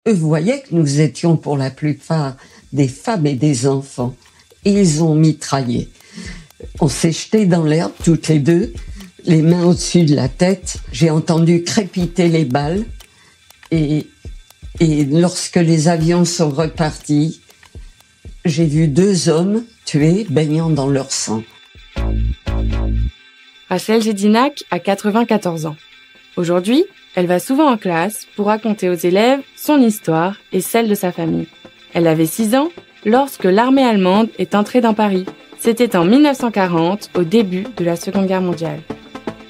Eux voyaient que nous étions pour la plupart des femmes et des enfants. Ils ont mitraillé. On s'est jetés dans l'herbe toutes les deux, les mains au-dessus de la tête. J'ai entendu crépiter les balles. Et lorsque les avions sont repartis, j'ai vu 2 hommes tués, baignant dans leur sang. Rachel Gédinac a 94 ans. Aujourd'hui, elle va souvent en classe pour raconter aux élèves son histoire et celle de sa famille. Elle avait 6 ans lorsque l'armée allemande est entrée dans Paris. C'était en 1940, au début de la Seconde Guerre mondiale.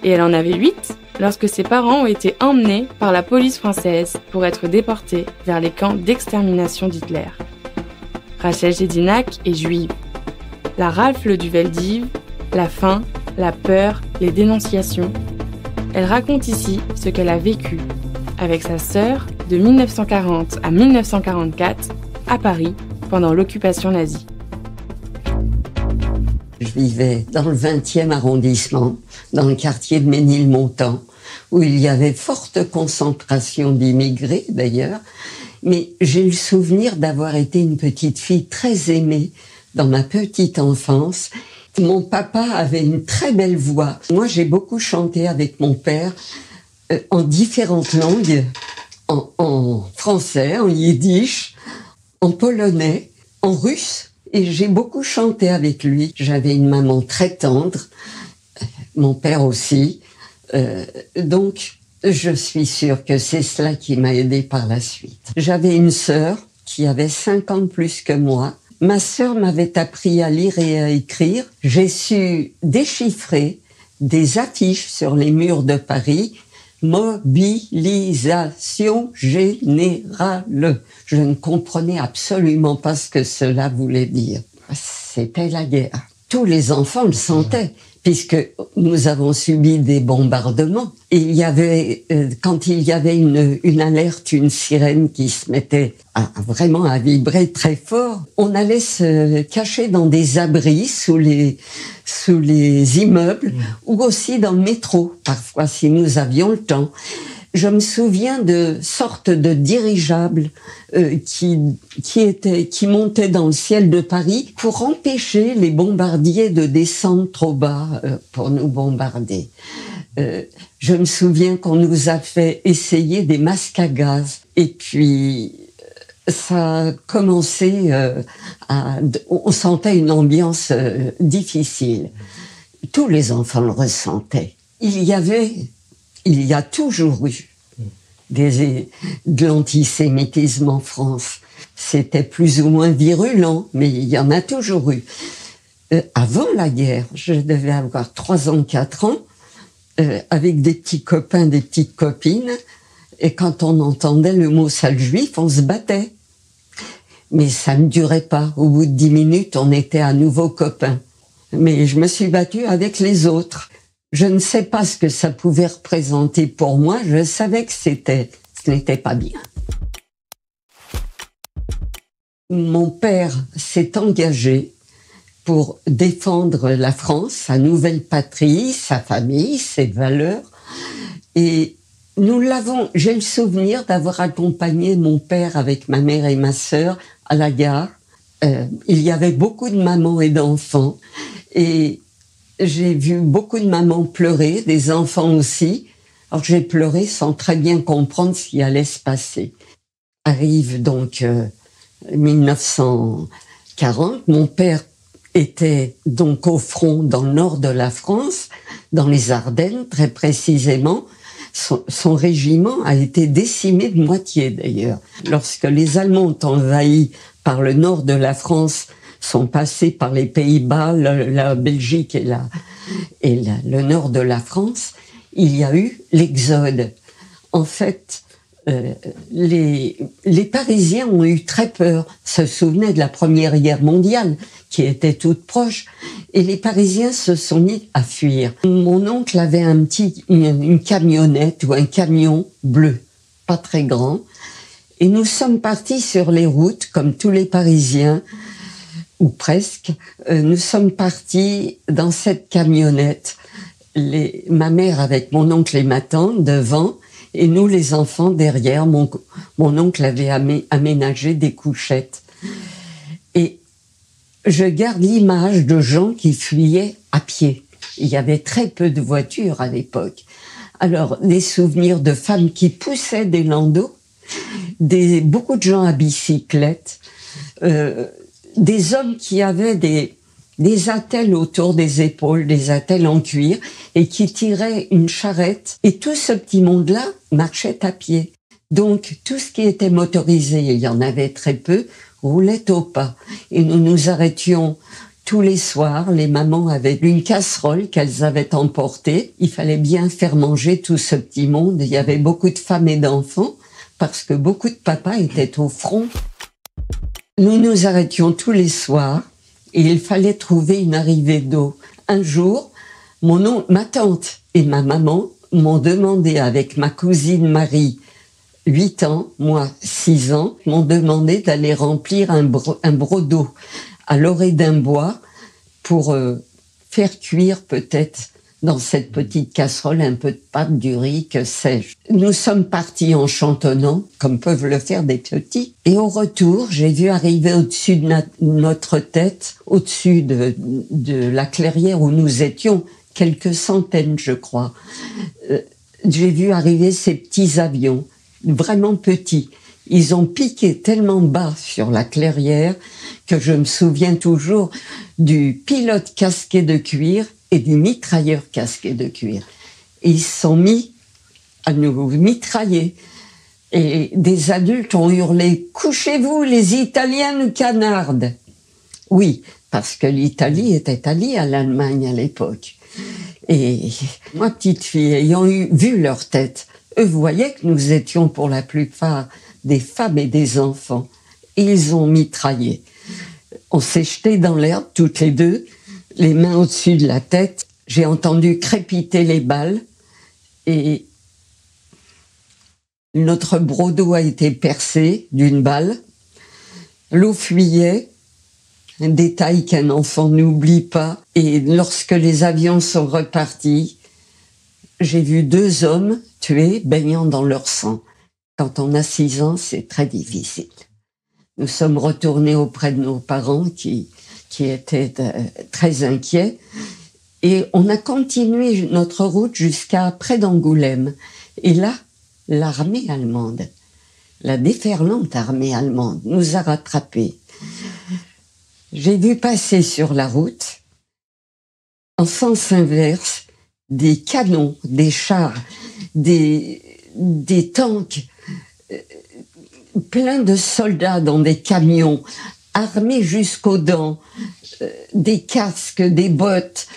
Et elle en avait 8 lorsque ses parents ont été emmenés par la police française pour être déportés vers les camps d'extermination d'Hitler. Rachel Gédinac est juive. La rafle du Veldiv, la faim, la peur, les dénonciations. Elle raconte ici ce qu'elle a vécu avec sa sœur de 1940 à 1944 à Paris pendant l'occupation nazie. Je vivais dans le 20e arrondissement, dans le quartier de Ménilmontant, où il y avait forte concentration d'immigrés d'ailleurs, mais j'ai le souvenir d'avoir été une petite fille très aimée dans ma petite enfance. Mon papa avait une très belle voix. Moi, j'ai beaucoup chanté avec mon père en différentes langues, en français, en yiddish, en polonais, en russe. Et j'ai beaucoup chanté avec lui. J'avais une maman très tendre, mon père aussi. Donc, je suis sûre que c'est cela qui m'a aidée par la suite. J'avais une sœur qui avait 5 ans de plus que moi. Ma sœur m'avait appris à lire et à écrire. J'ai su déchiffrer des affiches sur les murs de Paris. Mobilisation générale. Je ne comprenais absolument pas ce que cela voulait dire. C'était la guerre. Tous les enfants le sentaient, puisque nous avons subi des bombardements. Et il y avait, quand il y avait une alerte, une sirène qui se mettait vraiment à vibrer très fort, on allait se cacher dans des abris sous les immeubles ou aussi dans le métro, parfois si nous avions le temps. Je me souviens de sortes de dirigeables qui montaient dans le ciel de Paris pour empêcher les bombardiers de descendre trop bas pour nous bombarder. Je me souviens qu'on nous a fait essayer des masques à gaz. Et puis, ça a commencé on sentait une ambiance difficile. Tous les enfants le ressentaient. Il y a toujours eu de l'antisémitisme en France. C'était plus ou moins virulent, mais il y en a toujours eu. Avant la guerre, je devais avoir 3 ans, 4 ans, avec des petits copains, des petites copines, et quand on entendait le mot sale juif, on se battait. Mais ça ne durait pas. Au bout de 10 minutes, on était à nouveau copains. Mais je me suis battue avec les autres. Je ne sais pas ce que ça pouvait représenter pour moi. Je savais que ce n'était pas bien. Mon père s'est engagé pour défendre la France, sa nouvelle patrie, sa famille, ses valeurs. Et j'ai le souvenir d'avoir accompagné mon père avec ma mère et ma sœur à la gare. Il y avait beaucoup de mamans et d'enfants. Et j'ai vu beaucoup de mamans pleurer, des enfants aussi. Alors j'ai pleuré sans très bien comprendre ce qui allait se passer. Arrive donc 1940. Mon père était donc au front dans le nord de la France, dans les Ardennes très précisément. Son régiment a été décimé de moitié d'ailleurs. Lorsque les Allemands ont envahi par le nord de la France, sont passés par les Pays-Bas, la Belgique et le nord de la France, il y a eu l'exode. En fait, les Parisiens ont eu très peur, se souvenaient de la Première Guerre mondiale, qui était toute proche, et les Parisiens se sont mis à fuir. Mon oncle avait une camionnette ou un camion bleu, pas très grand, et nous sommes partis sur les routes, comme tous les Parisiens, ou presque. Nous sommes partis dans cette camionnette, ma mère avec mon oncle et ma tante devant, Et nous, les enfants, derrière, mon oncle avait aménagé des couchettes. Et je garde l'image de gens qui fuyaient à pied. Il y avait très peu de voitures à l'époque. Alors, des souvenirs de femmes qui poussaient des landaux, beaucoup de gens à bicyclette, des hommes qui avaient des attelles autour des épaules, des attelles en cuir, et qui tiraient une charrette. Et tout ce petit monde-là marchait à pied. Donc, tout ce qui était motorisé, il y en avait très peu, roulait au pas. Et nous nous arrêtions tous les soirs. Les mamans avaient une casserole qu'elles avaient emportée. Il fallait bien faire manger tout ce petit monde. Il y avait beaucoup de femmes et d'enfants, parce que beaucoup de papas étaient au front. Nous nous arrêtions tous les soirs et il fallait trouver une arrivée d'eau. Un jour, ma tante et ma maman m'ont demandé, avec ma cousine Marie, 8 ans, moi 6 ans, m'ont demandé d'aller remplir un broc d'eau à l'orée d'un bois pour faire cuire peut-être dans cette petite casserole un peu de pâte, du riz, que sais-je. Nous sommes partis en chantonnant, comme peuvent le faire des petits. Et au retour, j'ai vu arriver au-dessus de notre tête, au-dessus de la clairière où nous étions, quelques centaines, je crois. J'ai vu arriver ces petits avions, vraiment petits. Ils ont piqué tellement bas sur la clairière que je me souviens toujours du pilote casqué de cuir et du mitrailleur casqué de cuir. Et ils se sont mis à nous mitrailler. Et des adultes ont hurlé « Couchez-vous, les Italiens nous canardent !» Oui, parce que l'Italie était alliée à l'Allemagne à l'époque. Et moi, petite fille, ayant vu leur tête, eux voyaient que nous étions pour la plupart des femmes et des enfants. Et ils ont mitraillé. On s'est jetés dans l'herbe, toutes les deux, les mains au-dessus de la tête. J'ai entendu crépiter les balles et notre broc d'eau a été percé d'une balle. L'eau fuyait, un détail qu'un enfant n'oublie pas. Et lorsque les avions sont repartis, j'ai vu 2 hommes tués, baignant dans leur sang. Quand on a 6 ans, c'est très difficile. Nous sommes retournés auprès de nos parents qui étaient très inquiets. Et on a continué notre route jusqu'à près d'Angoulême. Et là, l'armée allemande, la déferlante armée allemande, nous a rattrapés. J'ai vu passer sur la route, en sens inverse, des canons, des chars, des tanks, plein de soldats dans des camions, armés jusqu'aux dents, des casques, des bottes.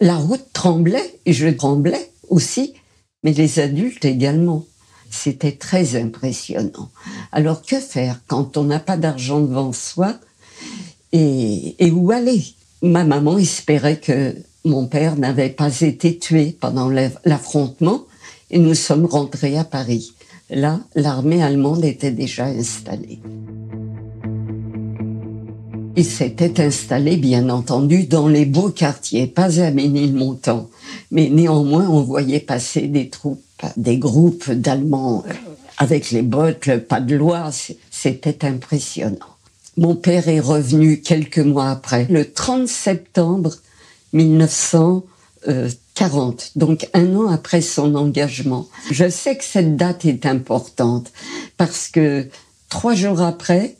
La route tremblait, et je tremblais aussi, mais les adultes également. C'était très impressionnant. Alors que faire quand on n'a pas d'argent devant soi et où aller? Ma maman espérait que mon père n'avait pas été tué pendant l'affrontement et nous sommes rentrés à Paris. Là, l'armée allemande était déjà installée. Il s'était installé, bien entendu, dans les beaux quartiers, pas à Ménilmontant. Mais néanmoins, on voyait passer des troupes, des groupes d'Allemands avec les bottes, le pas de loi. C'était impressionnant. Mon père est revenu quelques mois après, le 30 septembre 1940, donc 1 an après son engagement. Je sais que cette date est importante parce que 3 jours après,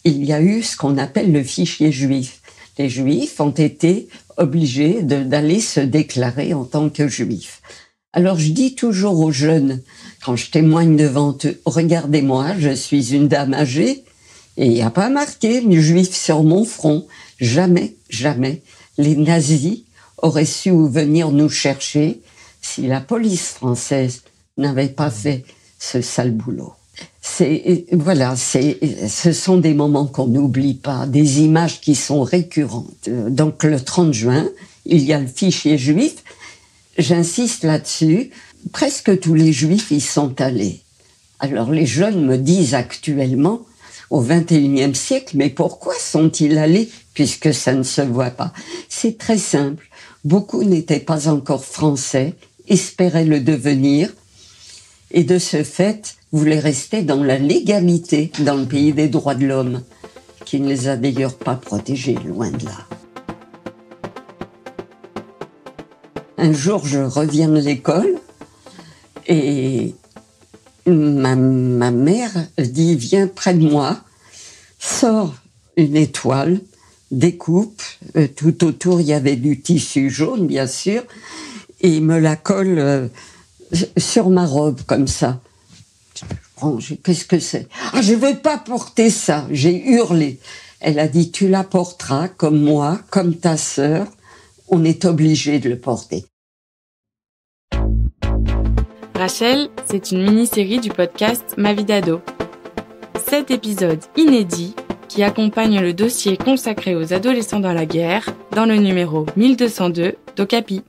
il y a eu ce qu'on appelle le fichier juif. Les juifs ont été obligés d'aller se déclarer en tant que juifs. Alors je dis toujours aux jeunes, quand je témoigne devant eux, regardez-moi, je suis une dame âgée et il n'y a pas marqué juif sur mon front. Jamais, jamais les nazis auraient su venir nous chercher si la police française n'avait pas fait ce sale boulot. Voilà, ce sont des moments qu'on n'oublie pas, des images qui sont récurrentes. Donc le 30 juin, il y a le fichier juif. J'insiste là-dessus, presque tous les juifs y sont allés. Alors les jeunes me disent actuellement, au XXIe siècle, mais pourquoi sont-ils allés puisque ça ne se voit pas? C'est très simple. Beaucoup n'étaient pas encore français, espéraient le devenir. et de ce fait voulait rester dans la légalité dans le pays des droits de l'homme, qui ne les a d'ailleurs pas protégés, loin de là. Un jour, je reviens de l'école et ma mère dit « Viens près de moi, sors une étoile, découpe, tout autour il y avait du tissu jaune bien sûr, et me la colle sur ma robe comme ça. » Qu'est-ce que c'est? Ah, je veux pas porter ça. J'ai hurlé. Elle a dit, tu la porteras comme moi, comme ta sœur. On est obligé de le porter. Rachel, c'est une mini-série du podcast Ma vie d'ado. 7 épisodes inédits qui accompagnent le dossier consacré aux adolescents dans la guerre dans le numéro 1202 d'Okapi.